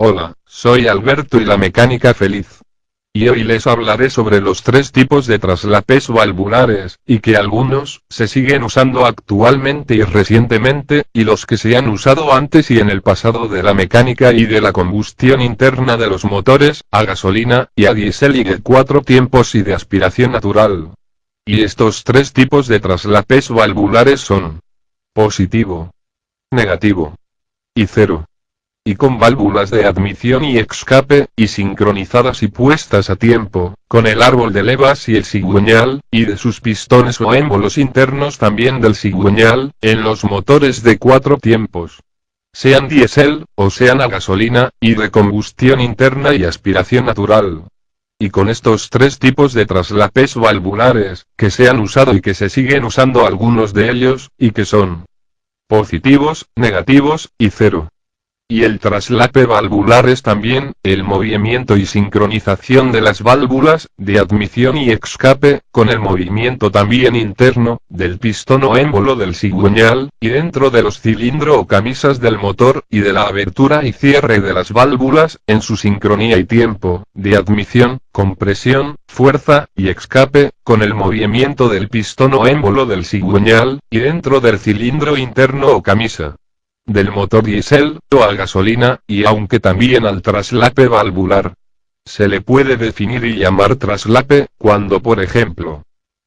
Hola, soy Alberto y la mecánica feliz. Y hoy les hablaré sobre los tres tipos de traslapes valvulares, y que algunos se siguen usando actualmente y recientemente, y los que se han usado antes y en el pasado de la mecánica y de la combustión interna de los motores, a gasolina, y a diésel y de 4 tiempos y de aspiración natural. Y estos tres tipos de traslapes valvulares son positivo, negativo y cero. Y con válvulas de admisión y escape, y sincronizadas y puestas a tiempo, con el árbol de levas y el cigüeñal, y de sus pistones o émbolos internos también del cigüeñal, en los motores de 4 tiempos. Sean diésel, o sean a gasolina, y de combustión interna y aspiración natural. Y con estos tres tipos de traslapes valvulares, que se han usado y que se siguen usando algunos de ellos, y que son positivos, negativos, y cero. Y el traslape valvular es también, el movimiento y sincronización de las válvulas, de admisión y escape, con el movimiento también interno, del pistón o émbolo del cigüeñal, y dentro de los cilindros o camisas del motor, y de la abertura y cierre de las válvulas, en su sincronía y tiempo, de admisión, compresión, fuerza, y escape, con el movimiento del pistón o émbolo del cigüeñal, y dentro del cilindro interno o camisa del motor diésel, o a gasolina, y aunque también al traslape valvular. Se le puede definir y llamar traslape, cuando por ejemplo,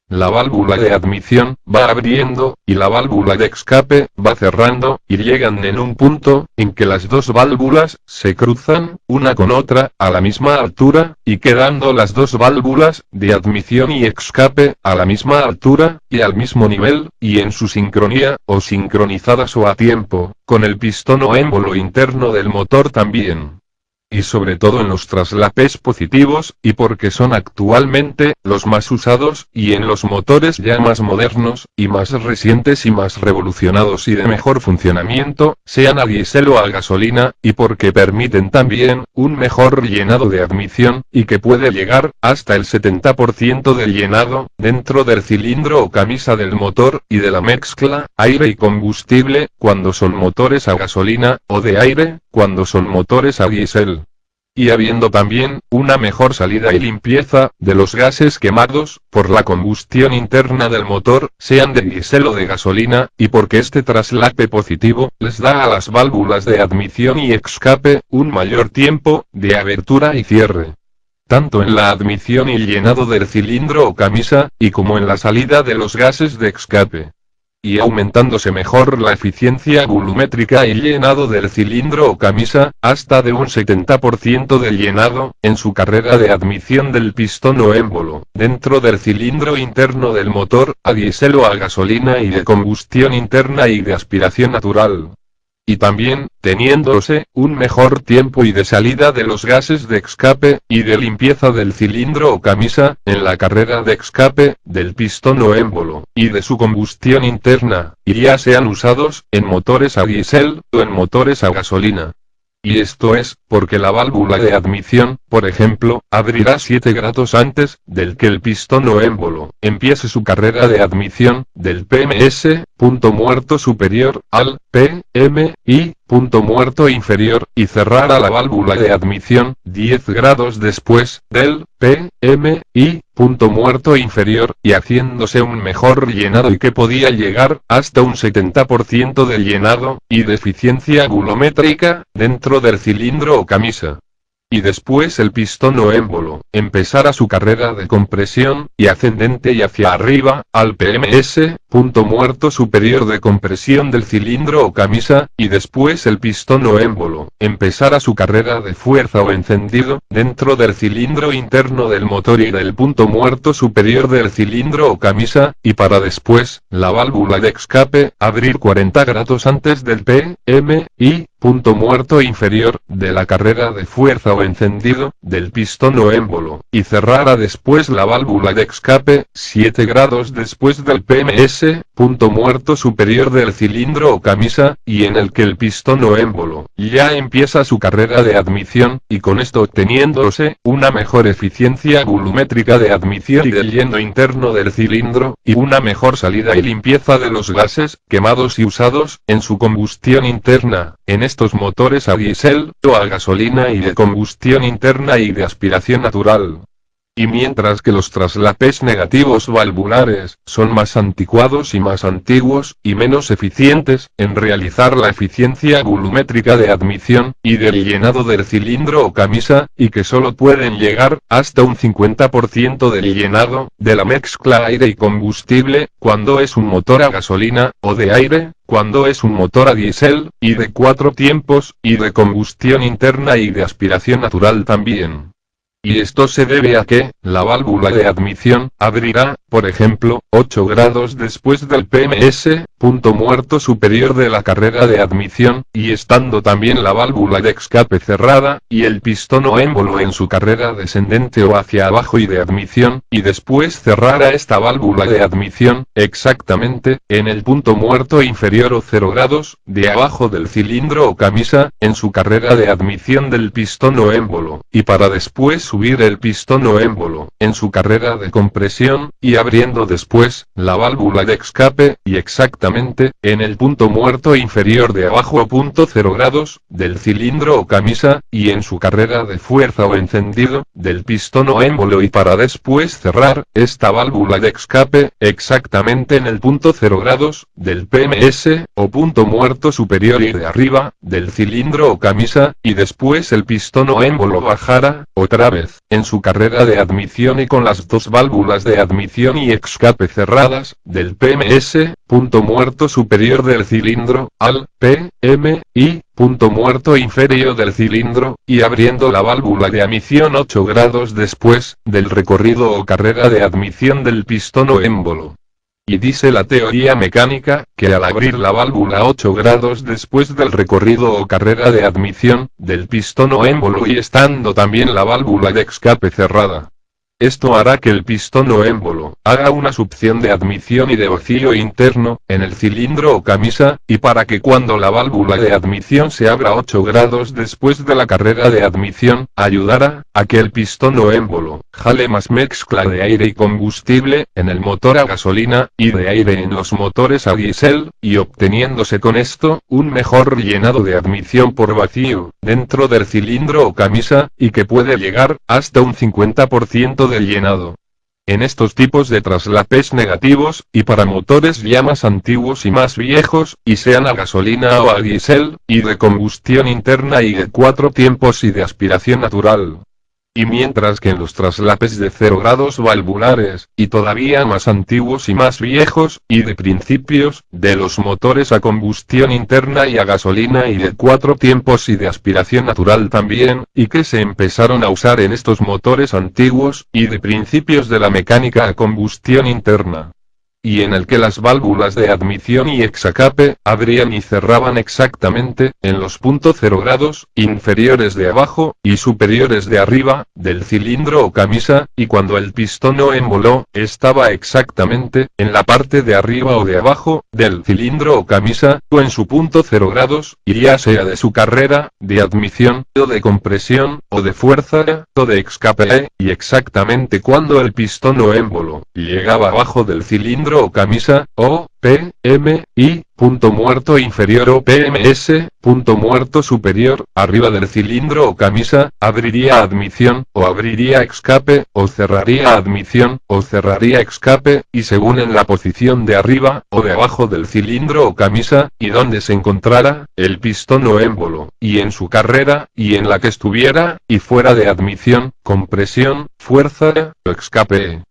la válvula de admisión va abriendo, y la válvula de escape va cerrando, y llegan en un punto, en que las dos válvulas se cruzan, una con otra, a la misma altura, y quedando las dos válvulas de admisión y escape a la misma altura, y al mismo nivel, y en su sincronía, o sincronizadas o a tiempo, con el pistón o émbolo interno del motor también. Y sobre todo en los traslapes positivos, y porque son actualmente los más usados, y en los motores ya más modernos, y más recientes y más revolucionados y de mejor funcionamiento, sean a diésel o a gasolina, y porque permiten también un mejor llenado de admisión, y que puede llegar hasta el 70% del llenado, dentro del cilindro o camisa del motor, y de la mezcla, aire y combustible, cuando son motores a gasolina, o de aire, cuando son motores a diésel. Y habiendo también una mejor salida y limpieza de los gases quemados por la combustión interna del motor, sean de diésel o de gasolina, y porque este traslape positivo les da a las válvulas de admisión y escape un mayor tiempo de abertura y cierre, tanto en la admisión y llenado del cilindro o camisa, y como en la salida de los gases de escape. Y aumentándose mejor la eficiencia volumétrica y llenado del cilindro o camisa, hasta de un 70% del llenado, en su carrera de admisión del pistón o émbolo, dentro del cilindro interno del motor, a diésel o a gasolina y de combustión interna y de aspiración natural. Y también, teniéndose un mejor tiempo y de salida de los gases de escape, y de limpieza del cilindro o camisa, en la carrera de escape, del pistón o émbolo, y de su combustión interna, y ya sean usados, en motores a diésel, o en motores a gasolina. Y esto es, porque la válvula de admisión, por ejemplo, abrirá 7 grados antes del que el pistón o émbolo empiece su carrera de admisión, del PMS, punto muerto superior, al PMI, punto muerto inferior, y cerrará la válvula de admisión 10 grados después del PMI, punto muerto inferior, y haciéndose un mejor llenado y que podía llegar hasta un 70% del llenado, y de eficiencia volumétrica, dentro del cilindro o camisa. Y después el pistón o émbolo empezará su carrera de compresión, y ascendente y hacia arriba, al PMS, punto muerto superior de compresión del cilindro o camisa, y después el pistón o émbolo empezará su carrera de fuerza o encendido, dentro del cilindro interno del motor y del punto muerto superior del cilindro o camisa, y para después, la válvula de escape, abrir 40 grados antes del PMI, punto muerto inferior, de la carrera de fuerza o encendido, del pistón o émbolo, y cerrará después la válvula de escape, 7 grados después del PMS, punto muerto superior del cilindro o camisa, y en el que el pistón o émbolo ya empieza su carrera de admisión, y con esto obteniéndose una mejor eficiencia volumétrica de admisión y del lleno interno del cilindro, y una mejor salida y limpieza de los gases quemados y usados en su combustión interna, en estos motores a diésel o a gasolina y de combustión interna y de aspiración natural. Y mientras que los traslapes negativos valvulares son más anticuados y más antiguos, y menos eficientes en realizar la eficiencia volumétrica de admisión y del llenado del cilindro o camisa, y que solo pueden llegar hasta un 50% del llenado de la mezcla aire y combustible, cuando es un motor a gasolina, o de aire, cuando es un motor a diésel, y de 4 tiempos, y de combustión interna y de aspiración natural también. Y esto se debe a que, la válvula de admisión, abrirá, por ejemplo, 8 grados después del PMS, punto muerto superior de la carrera de admisión, y estando también la válvula de escape cerrada, y el pistón o émbolo en su carrera descendente o hacia abajo y de admisión, y después cerrará esta válvula de admisión, exactamente, en el punto muerto inferior o 0 grados, de abajo del cilindro o camisa, en su carrera de admisión del pistón o émbolo, y para después subir el pistón o émbolo, en su carrera de compresión, y abriendo después, la válvula de escape, y exactamente, en el punto muerto inferior de abajo o punto 0 grados, del cilindro o camisa, y en su carrera de fuerza o encendido, del pistón o émbolo y para después cerrar, esta válvula de escape, exactamente en el punto 0 grados, del PMS, o punto muerto superior y de arriba, del cilindro o camisa, y después el pistón o émbolo bajará, otra vez, en su carrera de admisión y con las dos válvulas de admisión y escape cerradas, del PMS, punto muerto superior del cilindro, al PMI, punto muerto inferior del cilindro, y abriendo la válvula de admisión 8 grados después, del recorrido o carrera de admisión del pistón o émbolo. Y dice la teoría mecánica, que al abrir la válvula 8 grados después del recorrido o carrera de admisión, del pistón o émbolo y estando también la válvula de escape cerrada, esto hará que el pistón o émbolo haga una succión de admisión y de vacío interno, en el cilindro o camisa, y para que cuando la válvula de admisión se abra 8 grados después de la carrera de admisión, ayudará a que el pistón o émbolo jale más mezcla de aire y combustible, en el motor a gasolina, y de aire en los motores a diésel, y obteniéndose con esto, un mejor llenado de admisión por vacío, dentro del cilindro o camisa, y que puede llegar hasta un 50% del llenado. En estos tipos de traslapes negativos, y para motores ya más antiguos y más viejos, y sean a gasolina o a diésel, y de combustión interna y de 4 tiempos y de aspiración natural. Y mientras que en los traslapes de 0 grados valvulares, y todavía más antiguos y más viejos, y de principios, de los motores a combustión interna y a gasolina y de 4 tiempos y de aspiración natural también, y que se empezaron a usar en estos motores antiguos, y de principios de la mecánica a combustión interna, y en el que las válvulas de admisión y escape abrían y cerraban exactamente, en los puntos 0 grados, inferiores de abajo, y superiores de arriba, del cilindro o camisa, y cuando el pistón o émbolo estaba exactamente, en la parte de arriba o de abajo, del cilindro o camisa, o en su punto 0 grados, y ya sea de su carrera, de admisión, o de compresión, o de fuerza, o de escape, y exactamente cuando el pistón o émbolo llegaba abajo del cilindro o camisa, o PMI, punto muerto inferior o PMS, punto muerto superior, arriba del cilindro o camisa, abriría admisión, o abriría escape, o cerraría admisión, o cerraría escape, y según en la posición de arriba, o de abajo del cilindro o camisa, y donde se encontrara, el pistón o émbolo, y en su carrera, y en la que estuviera, y fuera de admisión, compresión, fuerza, o escape.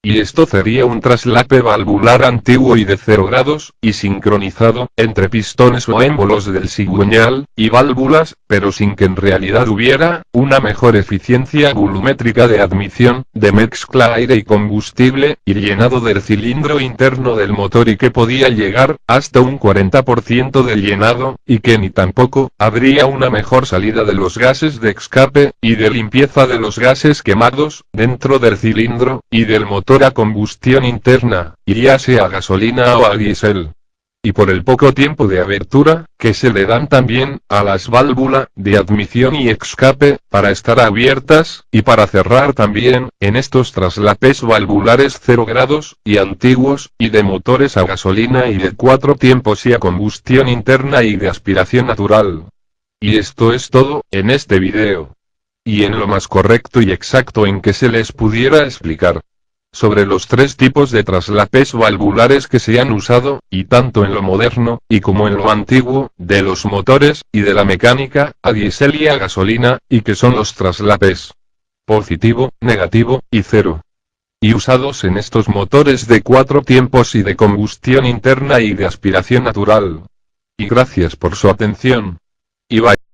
Y esto sería un traslape valvular antiguo y de 0 grados, y sincronizado, entre pistones o émbolos del cigüeñal, y válvulas, pero sin que en realidad hubiera una mejor eficiencia volumétrica de admisión, de mezcla aire y combustible, y llenado del cilindro interno del motor y que podía llegar hasta un 40% del llenado, y que ni tampoco habría una mejor salida de los gases de escape, y de limpieza de los gases quemados, dentro del cilindro, y del motor motor a combustión interna, y ya sea a gasolina o a diésel. Y por el poco tiempo de abertura, que se le dan también, a las válvulas de admisión y escape, para estar abiertas, y para cerrar también, en estos traslapes valvulares 0 grados, y antiguos, y de motores a gasolina y de 4 tiempos y a combustión interna y de aspiración natural. Y esto es todo, en este video. Y en lo más correcto y exacto en que se les pudiera explicar sobre los 3 tipos de traslapes valvulares que se han usado, y tanto en lo moderno, y como en lo antiguo, de los motores, y de la mecánica, a diésel y a gasolina, y que son los traslapes positivo, negativo, y cero. Y usados en estos motores de 4 tiempos y de combustión interna y de aspiración natural. Y gracias por su atención. Y bye.